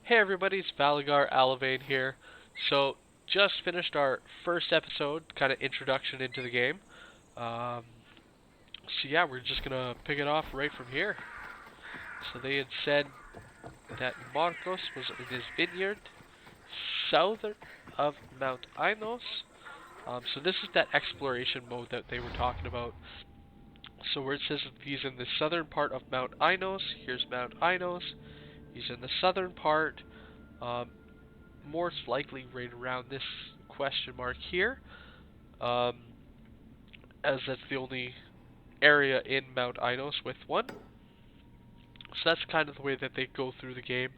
Hey everybody, it's Valagar Aloevain here. So, just finished our first episode, kind of introduction into the game. Um, so yeah, we're just gonna pick it off right from here. So they had said that Marcos was in his vineyard, south of Mount Ainos. So this is that exploration mode that they were talking about. So where it says he's in the southern part of Mount Ainos, here's Mount Ainos. He's in the southern part. Um, Most likely right around this question mark here, um, as that's the only area in Mount Ainos with one. So that's kind of the way that they go through the game,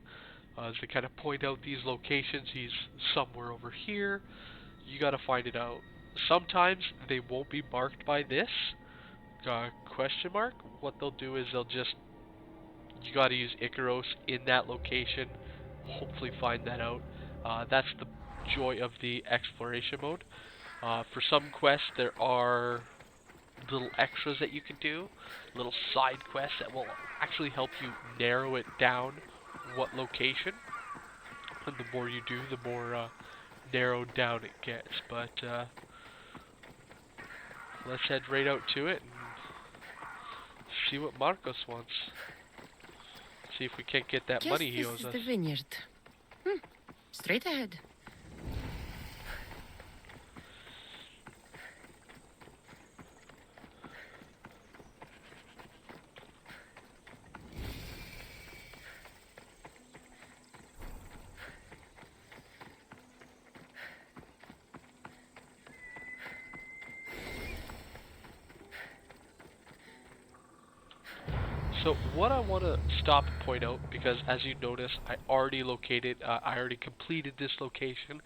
as they kind of point out these locations. He's somewhere over here. You got to find it out. Sometimes they won't be marked by this question mark. What they'll do is they'll just you got to use Icaros in that location. Hopefully find that out. That's the joy of the exploration mode. For some quests, there are little extras that you can do, little side quests that will actually help you narrow it down what location. And the more you do, the more narrowed down it gets. But let's head right out to it and see what Marcos wants. See if we can't get that Guess money he this owes is us. the vineyard. Straight ahead. So what I want to stop and point out, because as you notice, I already completed this location.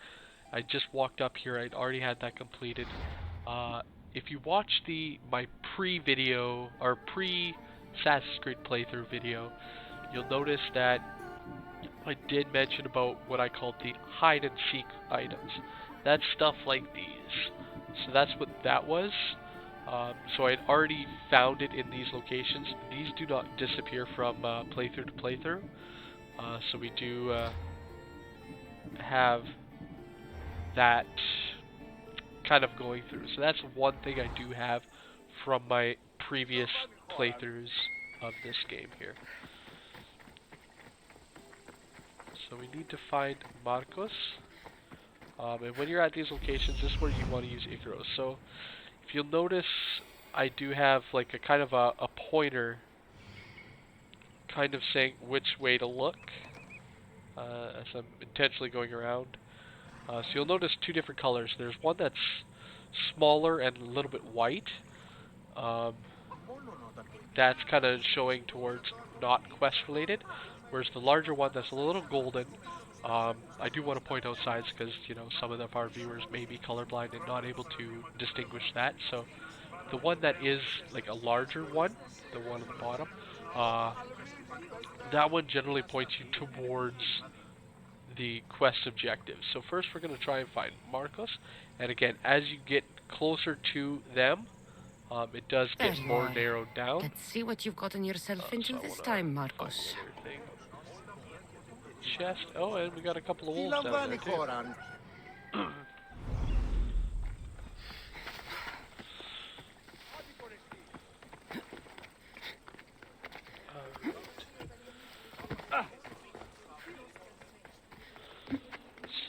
I just walked up here, I'd already had that completed. If you watch my pre-video, or pre-Assassin's Creed playthrough video, you'll notice that I did mention about what I called the hide-and-seek items. That's stuff like these. So that's what that was. So I had already found it in these locations. These do not disappear from playthrough to playthrough. So we do have that kind of going through. So that's one thing I do have from my previous playthroughs of this game here. So we need to find Marcos. And when you're at these locations, this is where you want to use Icaros. So if you'll notice, I do have like a kind of a pointer kind of saying which way to look, as I'm intentionally going around. So you'll notice two different colors. There's one that's smaller and a little bit white. Um, that's kind of showing towards not quest related, whereas the larger one that's a little golden. I do want to point out sides because some of our viewers may be colorblind and not able to distinguish that. So the one that is like a larger one, the one at the bottom, uh, that one generally points you towards the quest objectives. So first we're going to try and find Marcos, and again, as you get closer to them, it does get There you more are. narrowed down. Let's see what you've gotten yourself into So I this wanna time, find Marcos. another thing. Chest. Oh, and we got a couple of wolves down there too.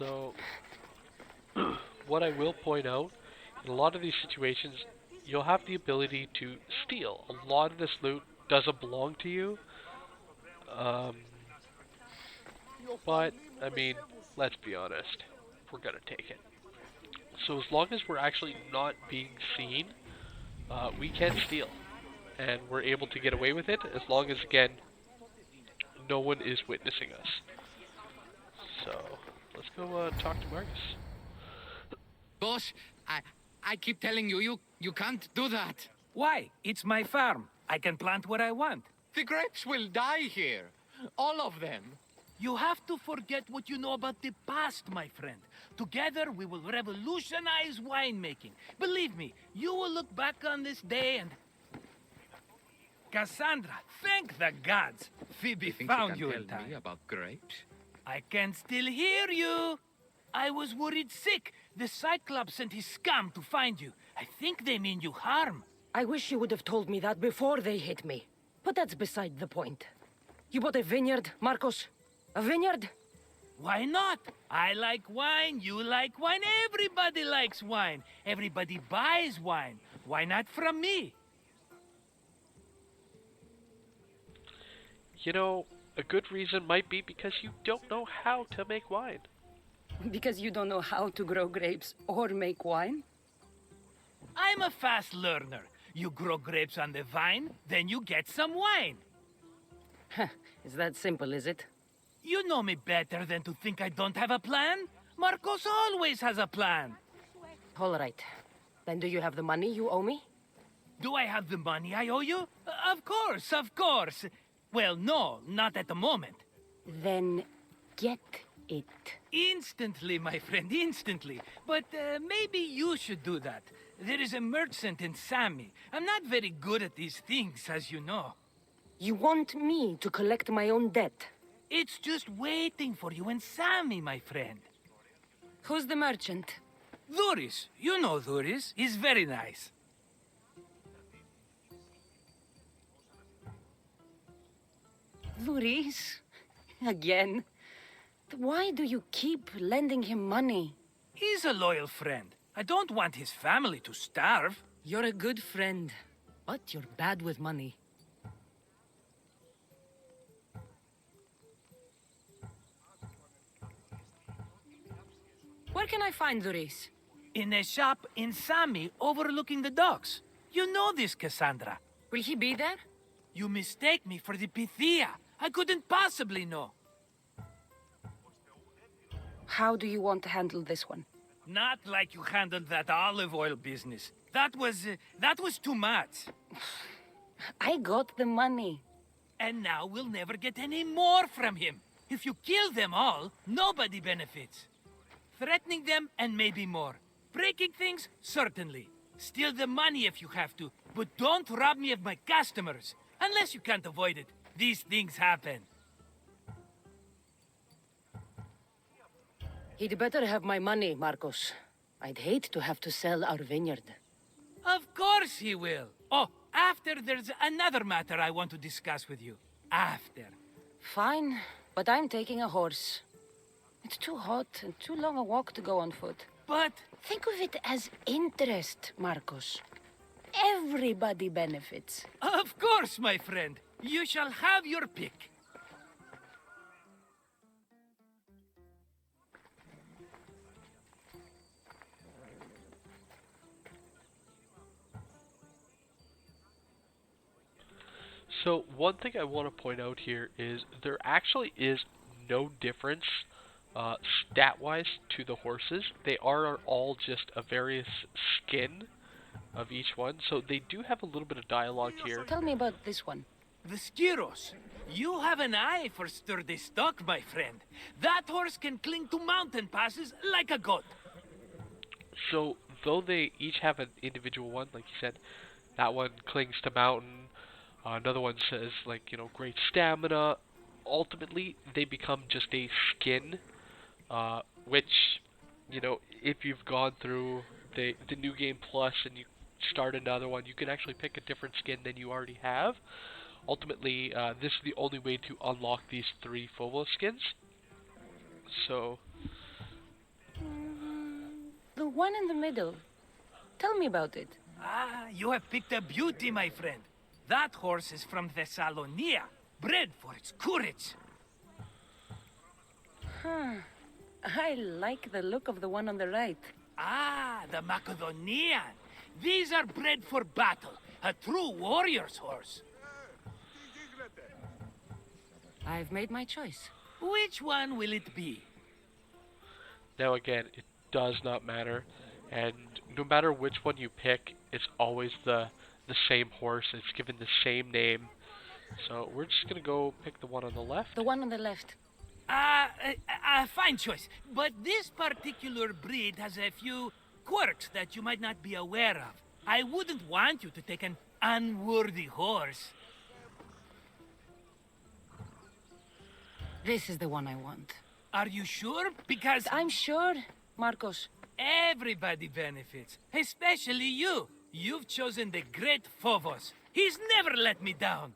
So, what I will point out, in a lot of these situations, you'll have the ability to steal. A lot of this loot doesn't belong to you, um, but, I mean, let's be honest, we're gonna take it. So as long as we're actually not being seen, we can steal. And we're able to get away with it, as long as, again, no one is witnessing us. So, let's go talk to Marcus. Boss, I keep telling you, you can't do that. Why? It's my farm. I can plant what I want. The grapes will die here. All of them. You have to forget what you know about the past, my friend. Together, we will revolutionize winemaking. Believe me, you will look back on this day and... Cassandra, thank the gods! Phoebe You think found she you can in tell time. me about grapes? I can still hear you. I was worried sick. The Cyclops sent his scum to find you. I think they mean you harm. I wish you would have told me that before they hit me. But that's beside the point. You bought a vineyard, Marcos? A vineyard? Why not? I like wine, you like wine, everybody likes wine. Everybody buys wine. Why not from me? You know, a good reason might be because you don't know how to make wine. Because you don't know how to grow grapes or make wine? I'm a fast learner. You grow grapes on the vine, then you get some wine. Is that simple, is it? You know me better than to think I don't have a plan. Marcos always has a plan. All right. Then do you have the money you owe me? Do I have the money I owe you? Of course, of course. Well, no, not at the moment. Then get it. Instantly, my friend, instantly. But maybe you should do that. There is a merchant in Sami. I'm not very good at these things, as you know. You want me to collect my own debt? It's just waiting for you in Sami, my friend. Who's the merchant? Duris. You know Duris. He's very nice. Luis? Again? Why do you keep lending him money? He's a loyal friend. I don't want his family to starve. You're a good friend, but you're bad with money. Where can I find Luis? In a shop in Sami overlooking the docks. You know this, Cassandra. Will he be there? You mistake me for the Pythia. I couldn't possibly know. How do you want to handle this one? Not like you handled that olive oil business. That was too much. I got the money. And now we'll never get any more from him. If you kill them all, nobody benefits. Threatening them and maybe more. Breaking things, certainly. Steal the money if you have to, but don't rob me of my customers. Unless you can't avoid it. These things happen. He'd better have my money, Marcos. I'd hate to have to sell our vineyard. Of course he will. Oh, after there's another matter I want to discuss with you. After. Fine, but I'm taking a horse. It's too hot and too long a walk to go on foot. But Think of it as interest, Marcos. Everybody benefits. of course, my friend. You shall have your pick. So one thing I want to point out here is there actually is no difference stat-wise to the horses. They are all just a various skin of each one, so they do have a little bit of dialogue here. Tell me about this one. The Skiros. You have an eye for sturdy stock, my friend. That horse can cling to mountain passes like a goat. So though they each have an individual one, like you said, that one clings to mountain, another one says, like, you know, great stamina. Ultimately, they become just a skin, which, you know, if you've gone through the New Game Plus and you start another one, you can actually pick a different skin than you already have. Ultimately, this is the only way to unlock these 3 Phobos skins. So, The one in the middle. Tell me about it. Ah, you have picked a beauty, my friend. That horse is from Thessalonia, bred for its courage. I like the look of the one on the right. Ah, the Macedonian. These are bred for battle, a true warrior's horse. I've made my choice. Which one will it be? now again, it does not matter, and no matter which one you pick, it's always the same horse. It's given the same name. So we're just gonna go pick the one on the left. The one on the left. Fine choice. But this particular breed has a few quirks that you might not be aware of. I wouldn't want you to take an unworthy horse. This is the one I want. Are you sure? Because I'm sure, Marcos. everybody benefits, especially you. You've chosen the great Phobos. He's never let me down.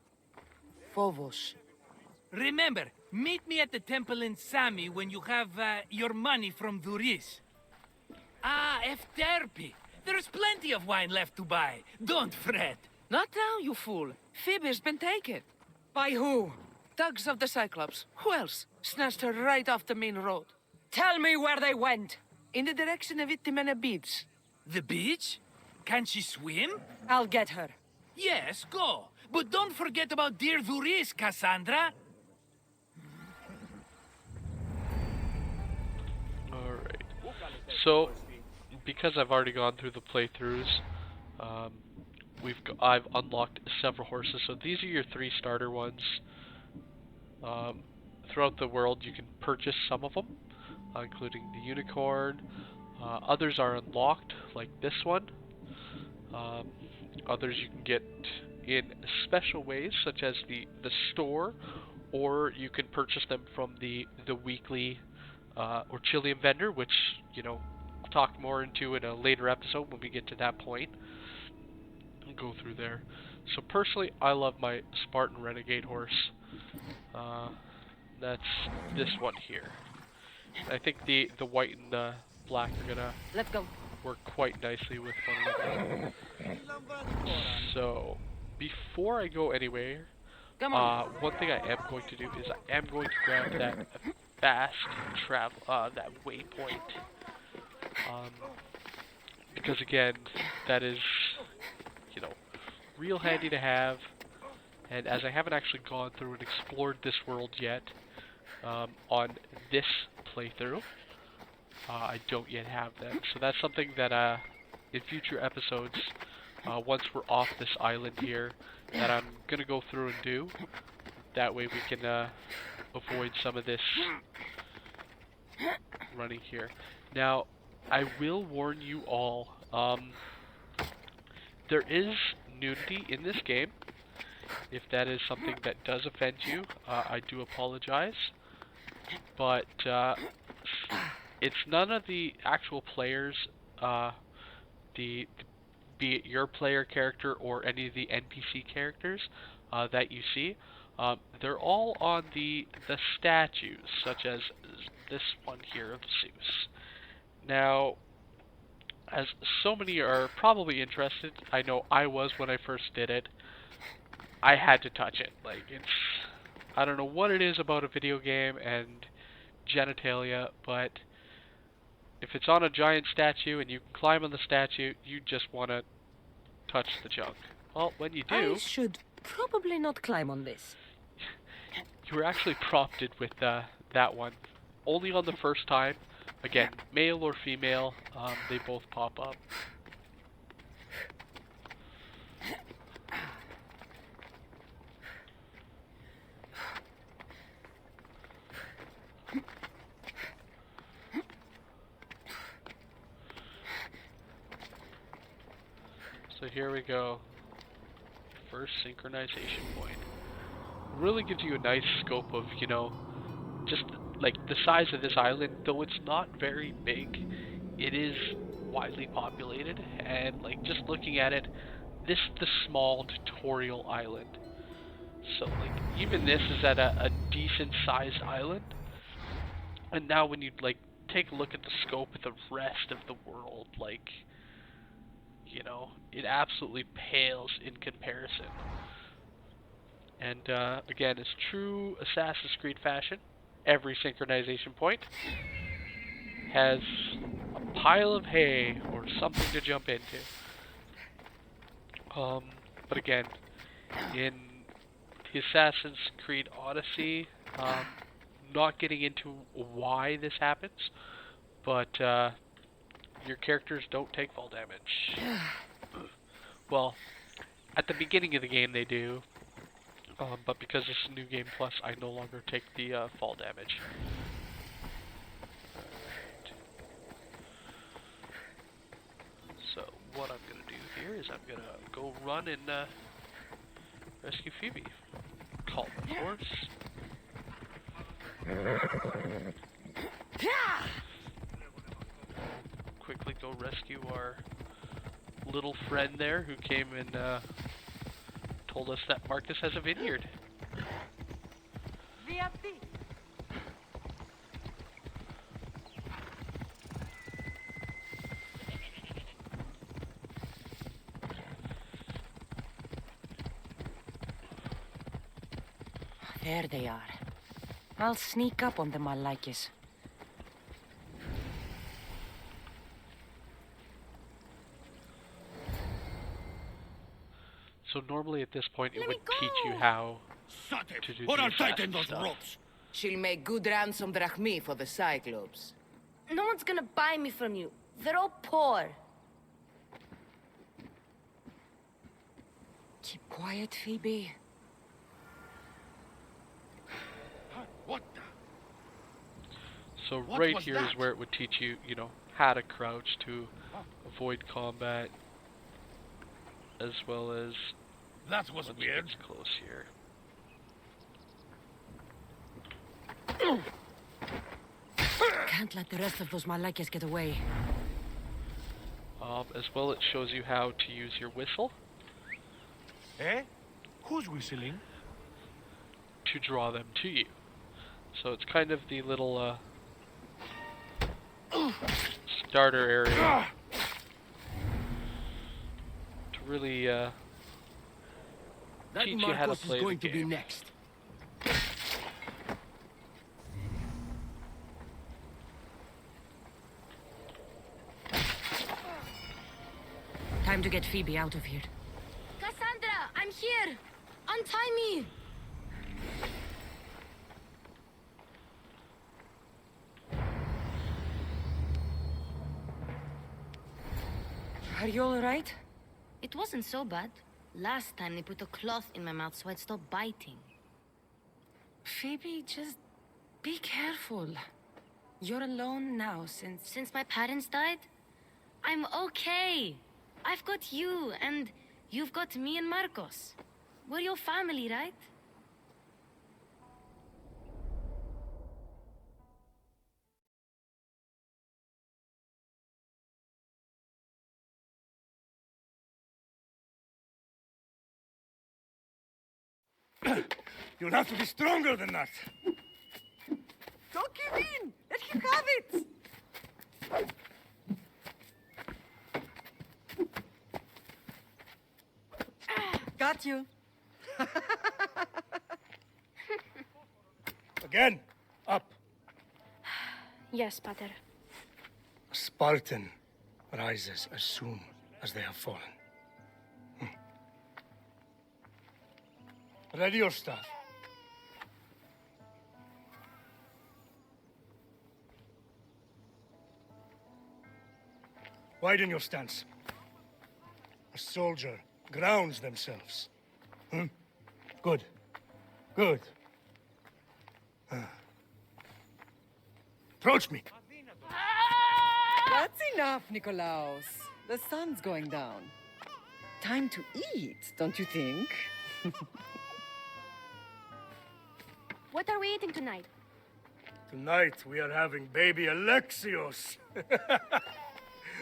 Phobos. Remember, meet me at the temple in Sami when you have your money from Duris. Ah, Efterpi. There's plenty of wine left to buy. Don't fret. Not now, you fool. Phoebe's been taken. By who? Thugs of the Cyclops. Who else? Snatched her right off the main road. Tell me where they went. In the direction of Itimena Beach. The beach? Can she swim? I'll get her. Yes, go. But don't forget about dear Duris, Cassandra. Alright. So, because I've already gone through the playthroughs, I've unlocked several horses. So these are your 3 starter ones. Throughout the world, you can purchase some of them, including the unicorn. Others are unlocked, like this one. Others you can get in special ways, such as the store, or you can purchase them from the weekly or Chilean vendor, which, you know, I'll talk more into in a later episode when we get to that point. And go through there. So personally, I love my Spartan Renegade horse. That's this one here. I think the white and the black are gonna Let's go. work quite nicely with one another. So before I go anywhere, Come on. one thing I am going to do is I am going to grab that fast travel, that waypoint, because again, that is, you know, real handy to have. And as I haven't actually gone through and explored this world yet, on this playthrough, I don't yet have that. So that's something that in future episodes, once we're off this island here, that I'm gonna go through and do. That way we can avoid some of this running here. Now, I will warn you all, there is nudity in this game. If that is something that does offend you, I do apologize. But it's none of the actual players, be it your player character or any of the NPC characters that you see. They're all on the statues, such as this one here of Zeus. Now, as so many are probably interested, I know I was when I first did it, I had to touch it. Like, I don't know what it is about a video game and genitalia, but if it's on a giant statue and you can climb on the statue, you just want to touch the junk. Well, when you do, I should probably not climb on this. you were actually prompted with that one. Only on the first time. Again, male or female, they both pop up. So here we go. First synchronization point. Really gives you a nice scope of, you know, just like the size of this island. Though it's not very big, it is widely populated, and like just looking at it, this is the small tutorial island. So like even this is at a decent sized island. And now when you like take a look at the scope of the rest of the world, like, you know, it absolutely pales in comparison. And again, it's true Assassin's Creed fashion. Every synchronization point has a pile of hay or something to jump into. But again, in the Assassin's Creed Odyssey, not getting into why this happens, but your characters don't take fall damage. Well, at the beginning of the game they do, but because it's a new game plus, I no longer take the fall damage. Alright. So what I'm gonna do here is I'm gonna go run and rescue Phoebe. Call my horse. Quickly go rescue our little friend there who came and told us that Marcus has a vineyard. There they are. I'll sneak up on them, Malakis. So normally at this point it would teach you how to do the assassin stuff. She'll make good ransom drachmi for the Cyclops. No one's gonna buy me from you. They're all poor. Keep quiet, Phoebe. What the? So What right was here is that? where it would teach you, you know, how to crouch to avoid combat, as well as That was once weird. it gets close here. Can't let the rest of those Malakis get away. As well, it shows you how to use your whistle Eh? Who's whistling? to draw them to you. So it's kind of the little starter area to really teach you how to play the game. next. Time to get Phoebe out of here. Cassandra, I'm here. Untie me. Are you all right? It wasn't so bad. Last time they put a cloth in my mouth so I'd stop biting. Phoebe, just be careful. You're alone now since... Since my parents died, I'm okay. I've got you, and you've got me and Marcos. We're your family, right? You'll have to be stronger than that. Don't give in! Let him have it! Got you. Again, up. Yes, Pater. A Spartan rises as soon as they have fallen. Ready your staff. Widen your stance. A soldier grounds themselves. Good. Good. Approach me. That's enough, Nikolaos. The sun's going down. Time to eat, don't you think? What are we eating tonight? Tonight we are having baby Alexios.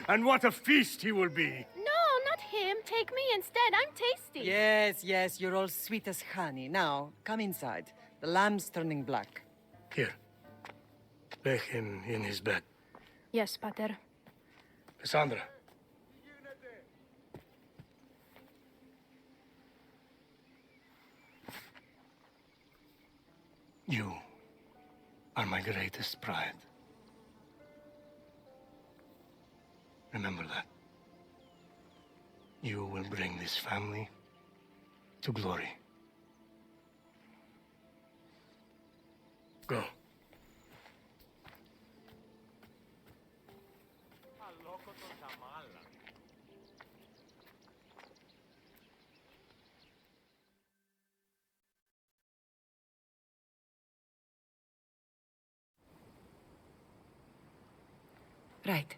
And what a feast he will be. No, not him. Take me instead. I'm tasty. Yes, yes, you're all sweet as honey. Now, come inside. The lamb's turning black. Here. Lay him in his bed. Yes, Pater. Cassandra. You are my greatest pride. Remember that. You will bring this family to glory. Go. Right.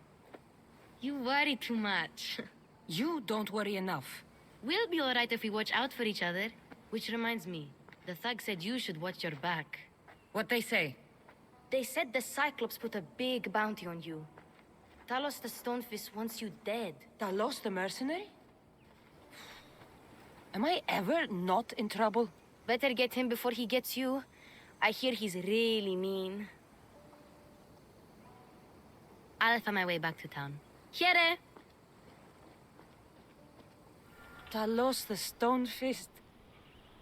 You worry too much. You don't worry enough. We'll be alright if we watch out for each other. Which reminds me, the thug said you should watch your back. What they say? They said the Cyclops put a big bounty on you. Talos the Stonefist wants you dead. Talos the mercenary? Am I ever not in trouble? Better get him before he gets you. I hear he's really mean. I'll find my way back to town. Here! Talos the Stonefist?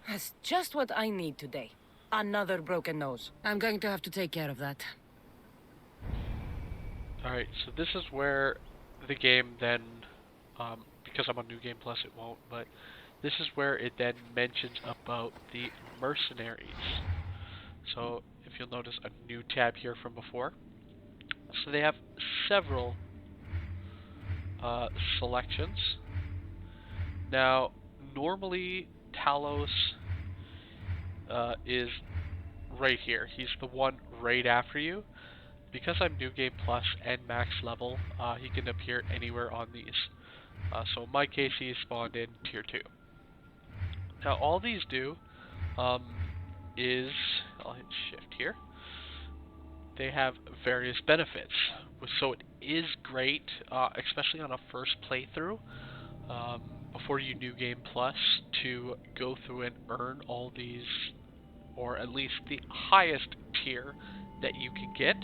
That's just what I need today. Another broken nose. I'm going to have to take care of that. Alright, so this is where the game then, because I'm on New Game Plus it won't, but this is where it then mentions about the mercenaries. So, if you'll notice a new tab here from before. So they have several selections. Now, normally Talos is right here. He's the one right after you. Because I'm New Game Plus and max level, he can appear anywhere on these. So in my case, he spawned in Tier 2. Now all these do is, I'll hit Shift here, they have various benefits. So it is great, especially on a first playthrough, before you New Game Plus, to go through and earn all these, or at least the highest tier that you can get.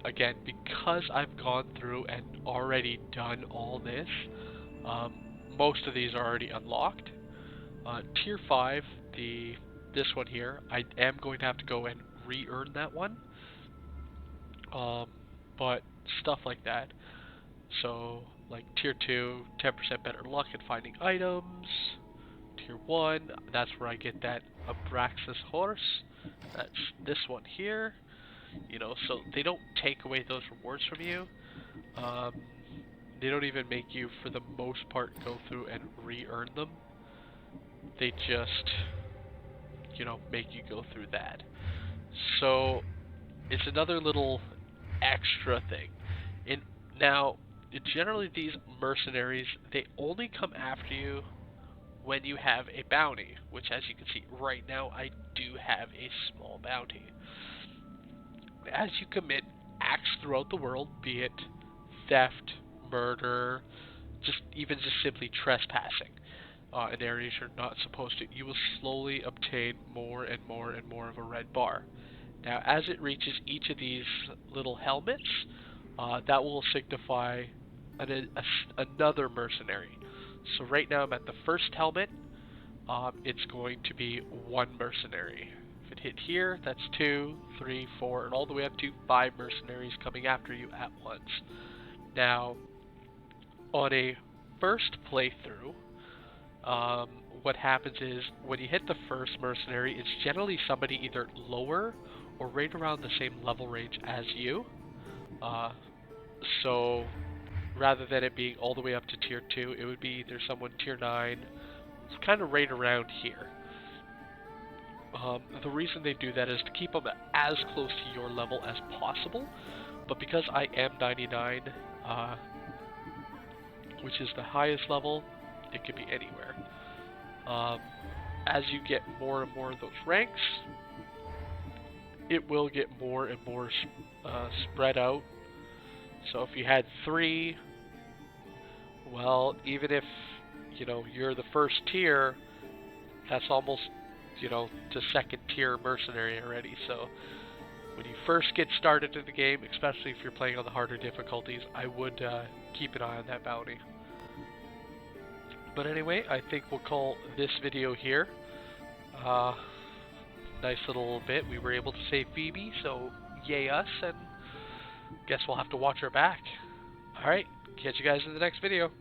Again, because I've gone through and already done all this, most of these are already unlocked. Tier 5, this one here, I am going to have to go and re-earn that one. But stuff like that. So, like Tier 2, 10% better luck in finding items. Tier 1, that's where I get that Abraxas horse. That's this one here. You know, so they don't take away those rewards from you. They don't even make you, for the most part, go through and re-earn them. They just, you know, make you go through that. So, it's another little extra thing. Now, generally these mercenaries, they only come after you when you have a bounty, which as you can see right now, I do have a small bounty. As you commit acts throughout the world, be it theft, murder, even just simply trespassing in areas you're not supposed to, you will slowly obtain more and more and more of a red bar. Now, as it reaches each of these little helmets, that will signify another mercenary. So right now I'm at the first helmet. It's going to be one mercenary. If it hit here, that's 2, 3, 4, and all the way up to 5 mercenaries coming after you at once. Now, on a first playthrough, what happens is when you hit the first mercenary, it's generally somebody either lower or right around the same level range as you. So rather than it being all the way up to Tier 2, it would be either someone Tier 9, it's kind of right around here. The reason they do that is to keep them as close to your level as possible, but because I am 99, which is the highest level, it could be anywhere. As you get more and more of those ranks, it will get more and more spread out. So if you had 3, well, even if, you know, you're the first tier, that's almost, you know, to second tier mercenary already. So when you first get started in the game, especially if you're playing on the harder difficulties, I would keep an eye on that bounty. But anyway, I think we'll call this video here. Nice little bit. We were able to save Phoebe, so yay us, and guess we'll have to watch her back. Alright, catch you guys in the next video.